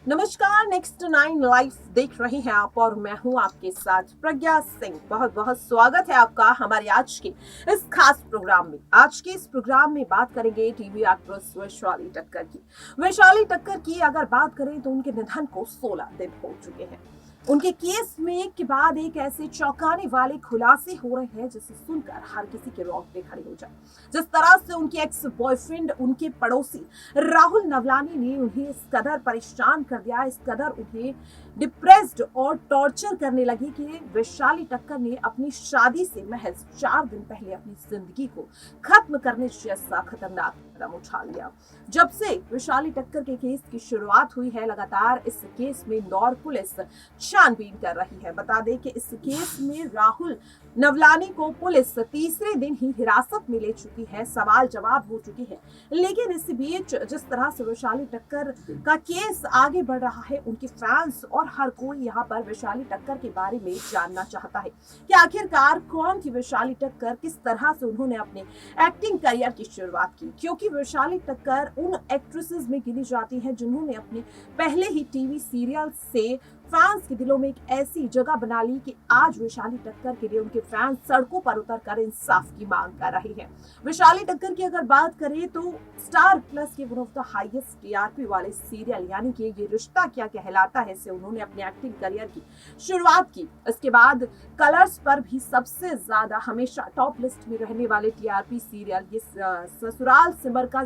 नमस्कार। Next 9 live देख रहे हैं आप और मैं हूं आपके साथ प्रज्ञा सिंह। बहुत बहुत स्वागत है आपका हमारे आज के इस खास प्रोग्राम में। आज के इस प्रोग्राम में बात करेंगे टीवी एक्ट्रेस वैशाली टक्कर की। वैशाली टक्कर की अगर बात करें तो उनके निधन को 16 दिन हो चुके हैं। उनके केस में एक के बाद एक ऐसे चौंकाने वाले खुलासे हो रहे हैं जिसे सुनकर हर किसी के रोंगटे खड़े हो जाए। जिस तरह से उनके एक्स बॉयफ्रेंड, उनके पड़ोसी राहुल नवलानी ने उन्हें इस कदर परेशान कर दिया, इस कदर उन्हें डिप्रेस्ड और टॉर्चर करने लगी कि वैशाली टक्कर ने अपनी शादी से महज 4 दिन पहले अपनी जिंदगी को खत्म करने जैसा खतरनाक कदम उठा लिया। जब से वैशाली टक्कर के केस की शुरुआत हुई है, लगातार इस केस में इंदौर पुलिस छानबीन कर रही है। बता दें कि इस केस में राहुल नवलानी को पुलिस तीसरे दिन ही हिरासत में ले चुकी है, सवाल जवाब हो चुकी है। लेकिन इस बीच जिस तरह से वैशाली टक्कर का केस आगे बढ़ रहा है, उनके फैंस और हर कोई यहाँ पर वैशाली टक्कर के बारे में जानना चाहता है कि आखिरकार कौन थी वैशाली टक्कर, किस तरह से उन्होंने अपने एक्टिंग करियर की शुरुआत की। क्योंकि वैशाली टक्कर उन एक्ट्रेसेस में गिनी जाती है जिन्होंने अपने पहले ही टीवी सीरियल से फैंस के दिलों में एक ऐसी जगह बना ली कि आज वैशाली टक्कर के लिए उनके फैंस सड़कों पर उतरकर इंसाफ की मांग कर रहे हैं। वैशाली टक्कर की अगर बात करें तो स्टार प्लस के one of the highest TRP वाले सीरियल यानी कि ये रिश्ता क्या कहलाता है से उन्होंने अपने एक्टिंग करियर की शुरुआत की। इसके बाद कलर्स पर भी सबसे ज्यादा हमेशा टॉप लिस्ट में रहने वाले टीआरपी सीरियल ये ससुराल सिमर का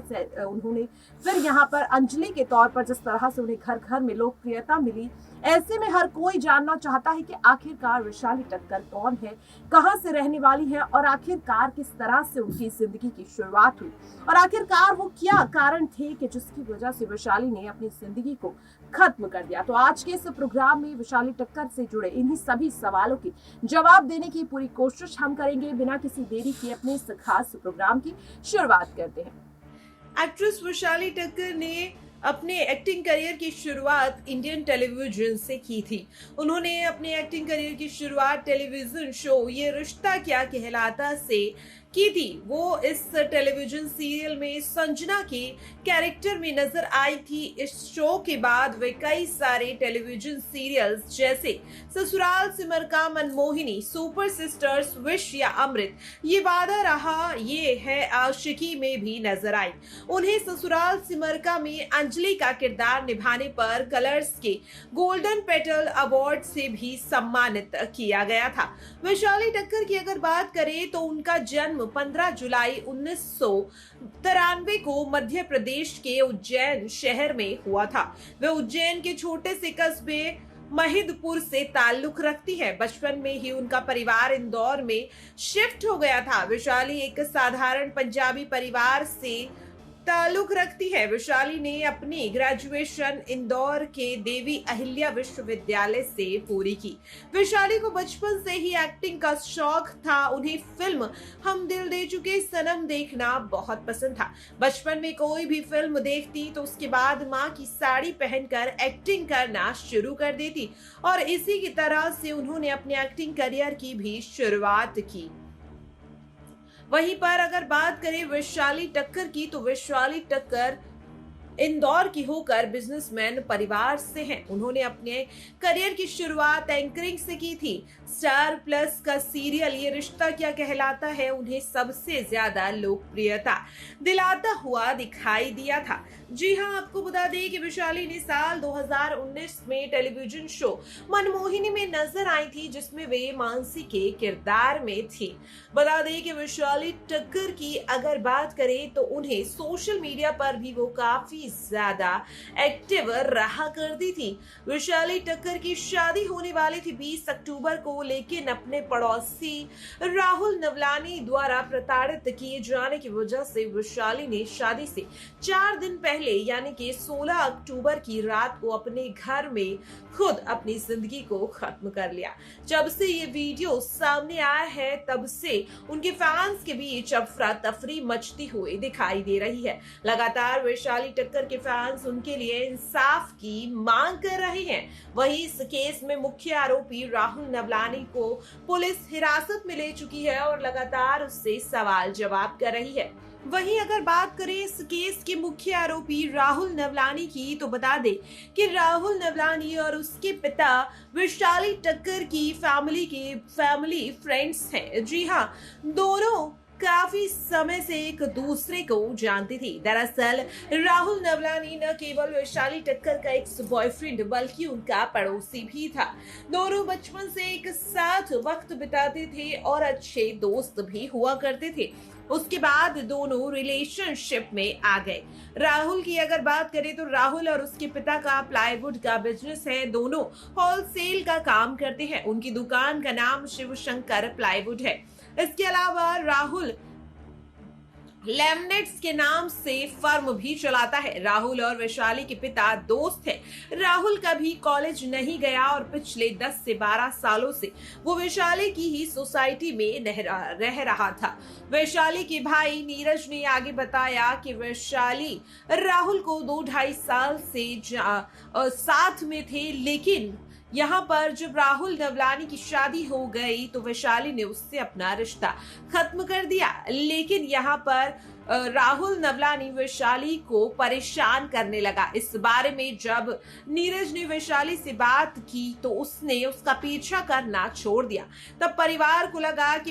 उन्होंने फिर यहाँ पर अंजलि के तौर पर जिस तरह से उन्हें घर घर में लोकप्रियता मिली, ऐसे में हर कोई जानना चाहता है कि आखिरकार वैशाली टक्कर कौन है, कहां से रहने वाली है और आखिरकार किस तरह से उनकी जिंदगी की शुरुआत हुई और आखिरकार वो क्या कारण थे कि जिसकी वजह से वैशाली ने अपनी जिंदगी को खत्म कर दिया। तो आज के इस प्रोग्राम में वैशाली टक्कर से जुड़े इन्हीं सभी सवालों के जवाब देने की पूरी कोशिश हम करेंगे। बिना किसी देरी के अपने इस खास प्रोग्राम की शुरुआत करते हैं। एक्ट्रेस वैशाली टक्कर ने अपने एक्टिंग करियर की शुरुआत इंडियन टेलीविजन से की थी। उन्होंने अपने एक्टिंग करियर की शुरुआत टेलीविजन शो ये रिश्ता क्या कहलाता से की थी। वो इस टेलीविजन सीरियल में संजना के कैरेक्टर में नजर आई थी। इस शो के बाद वे कई सारे टेलीविजन सीरियल्स जैसे ससुराल सिमर का, मनमोहिनी, सुपर सिस्टर्स, विश या अमृत, ये वादा रहा, ये है आशिकी में भी नजर आई। उन्हें ससुराल सिमर का में अंजलि का किरदार निभाने पर कलर्स के गोल्डन पेटल अवार्ड से भी सम्मानित किया गया था। वैशाली टक्कर की अगर बात करें तो उनका जन्म 15 जुलाई 1993 को मध्य प्रदेश के उज्जैन शहर में हुआ था। वे उज्जैन के छोटे से कस्बे महिदपुर से ताल्लुक रखती है। बचपन में ही उनका परिवार इंदौर में शिफ्ट हो गया था। वैशाली एक साधारण पंजाबी परिवार से ताल्लुक रखती है। वैशाली ने अपनी ग्रेजुएशन इंदौर के देवी अहिल्या विश्वविद्यालय से पूरी की। वैशाली को बचपन से ही एक्टिंग का शौक था। उन्हें फिल्म हम दिल दे चुके सनम देखना बहुत पसंद था। बचपन में कोई भी फिल्म देखती तो उसके बाद माँ की साड़ी पहनकर एक्टिंग करना शुरू कर देती और इसी की तरह से उन्होंने अपने एक्टिंग करियर की भी शुरुआत की। वहीं पर अगर बात करें वैशाली टक्कर की तो वैशाली टक्कर इंदौर की होकर बिजनेसमैन परिवार से हैं। उन्होंने अपने करियर की शुरुआत एंकरिंग से की थी। स्टार प्लस का सीरियल ये रिश्ता क्या कहलाता है उन्हें सबसे ज्यादा लोकप्रियता दिलाता हुआ दिखाई दिया था। जी हां, आपको बता दें कि वैशाली ने साल 2019 में टेलीविजन शो मनमोहिनी में नजर आई थी जिसमें वे मानसी के किरदार में थी। बता दें कि वैशाली टक्कर की अगर बात करें तो उन्हें सोशल मीडिया पर भी वो काफी ज्यादा एक्टिव रहा करती थी। वैशाली टक्कर की शादी होने वाली थी 20 अक्टूबर को, लेकिन अपने पड़ोसी राहुल नवलानी द्वारा प्रताड़ित किए जाने की वजह से वैशाली ने शादी से 4 दिन पहले यानी कि 16 अक्टूबर की रात को अपने घर में खुद अपनी जिंदगी को खत्म कर लिया। जब से ये वीडियो सामने आया है तब से उनके फैंस के बीच अफरा तफरी मचती हुई दिखाई दे रही है। लगातार वैशाली टक्कर टक्कर के फैंस उनके लिए इंसाफ की मांग कर रहे हैं। वहीं इस केस में मुख्य आरोपी राहुल नवलानी को पुलिस हिरासत में ले चुकी है और लगातार उससे सवाल जवाब कर रही है। वहीं अगर बात करें इस केस के मुख्य आरोपी राहुल नवलानी की, तो बता दें कि राहुल नवलानी और उसके पिता वैशाली टक्कर की फैमिली फ्रेंड्स हैं। जी हाँ, दोनों काफी समय से एक दूसरे को जानते थे। दरअसल राहुल नवलानी न केवल वैशाली टक्कर का एक्स बॉयफ्रेंड बल्कि उनका पड़ोसी भी था। दोनों बचपन से एक साथ वक्त बिताते थे और अच्छे दोस्त भी हुआ करते थे। उसके बाद दोनों रिलेशनशिप में आ गए। राहुल की अगर बात करें तो राहुल और उसके पिता का प्लाईवुड का बिजनेस है। दोनों होलसेल का काम करते हैं। उनकी दुकान का नाम शिव शंकर प्लाईवुड है। इसके अलावा राहुल लेमनेट्स के नाम से फर्म भी चलाता है। राहुल और वैशाली के पिता दोस्त हैं। राहुल कभी कॉलेज नहीं गया और पिछले 10 से 12 सालों से वो वैशाली की ही सोसाइटी में रह रहा था। वैशाली के भाई नीरज ने आगे बताया कि वैशाली राहुल को 2-2.5 साल से साथ में थे, लेकिन यहाँ पर जब राहुल नवलानी की शादी हो गई तो वैशाली ने उससे अपना रिश्ता खत्म कर दिया। लेकिन यहाँ पर राहुल नवलानी वैशाली को परेशान करने लगा। इस बारे में जब नीरज ने वैशाली से बात की तो उसने उसका पीछा करना छोड़ दिया। तब परिवार को लगा कि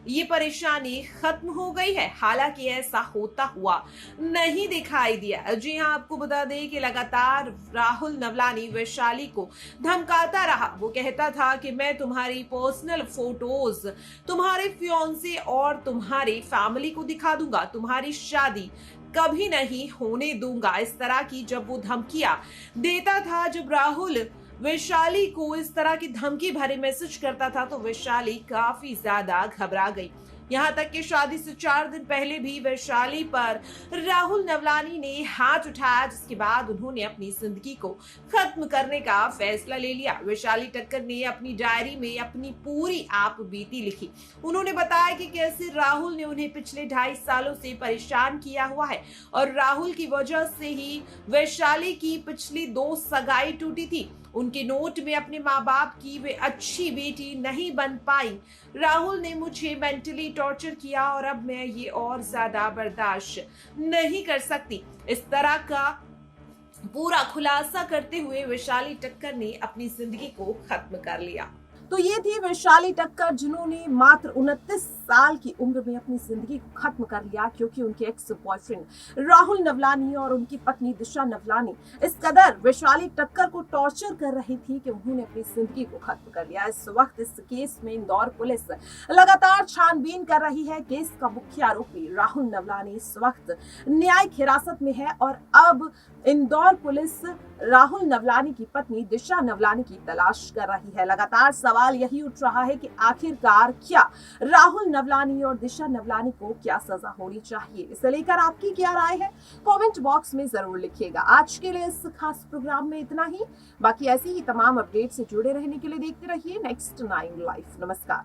ये परेशानी खत्म हो गई है। हालांकि ऐसा होता हुआ नहीं दिखाई दिया। जी हाँ, आपको बता दें कि लगातार राहुल नवलानी वैशाली को धमकाता रहा। वो कहता था कि मैं तुम्हारी पर्सनल फोटोज तुम्हारे फियांसे और तुम्हारी फैमिली को दिखा दूंगा, तुम्हारी शादी कभी नहीं होने दूंगा। इस तरह की जब वो धमकियां देता था, जब राहुल वैशाली को इस तरह की धमकी भरे मैसेज करता था, तो वैशाली काफी ज्यादा घबरा गई। यहाँ तक कि शादी से 4 दिन पहले भी वैशाली पर राहुल नवलानी ने हाथ उठाया, जिसके बाद उन्होंने अपनी जिंदगी को खत्म करने का फैसला ले लिया। वैशाली टक्कर ने अपनी डायरी में अपनी पूरी आप बीती लिखी। उन्होंने बताया कि कैसे राहुल ने उन्हें पिछले 2.5 सालों से परेशान किया हुआ है और राहुल की वजह से ही वैशाली की पिछली 2 सगाई टूटी थी। उनके नोट में अपने माँ बाप की वे अच्छी बेटी नहीं बन पाई। राहुल ने मुझे मेंटली टॉर्चर किया और अब मैं ये और ज्यादा बर्दाश्त नहीं कर सकती। इस तरह का पूरा खुलासा करते हुए वैशाली टक्कर ने अपनी जिंदगी को खत्म कर लिया। तो ये थी वैशाली टक्कर, जिन्होंने मात्र 29 साल की उम्र में अपनी जिंदगी को खत्म कर लिया, क्योंकि उनके एक्स बॉयफ्रेंड राहुल नवलानी और उनकी पत्नी दिशा नवलानी इस कदर वैशाली टक्कर को टॉर्चर कर रही थी कि उन्होंने अपनी जिंदगी को खत्म कर लिया। इस वक्त इस केस में इंदौर पुलिस लगातार छानबीन कर रही है। केस का मुख्य आरोपी राहुल नवलानी इस वक्त न्यायिक हिरासत में है और अब इंदौर पुलिस राहुल नवलानी की पत्नी दिशा नवलानी की तलाश कर रही है। लगातार सवाल यही उठ रहा है कि आखिरकार क्या राहुल नवलानी और दिशा नवलानी को क्या सजा होनी चाहिए। इसे लेकर आपकी क्या राय है, कमेंट बॉक्स में जरूर लिखिएगा। आज के लिए इस खास प्रोग्राम में इतना ही। बाकी ऐसी ही तमाम अपडेट से जुड़े रहने के लिए देखते रहिए नेक्स्ट 9 लाइफ। नमस्कार।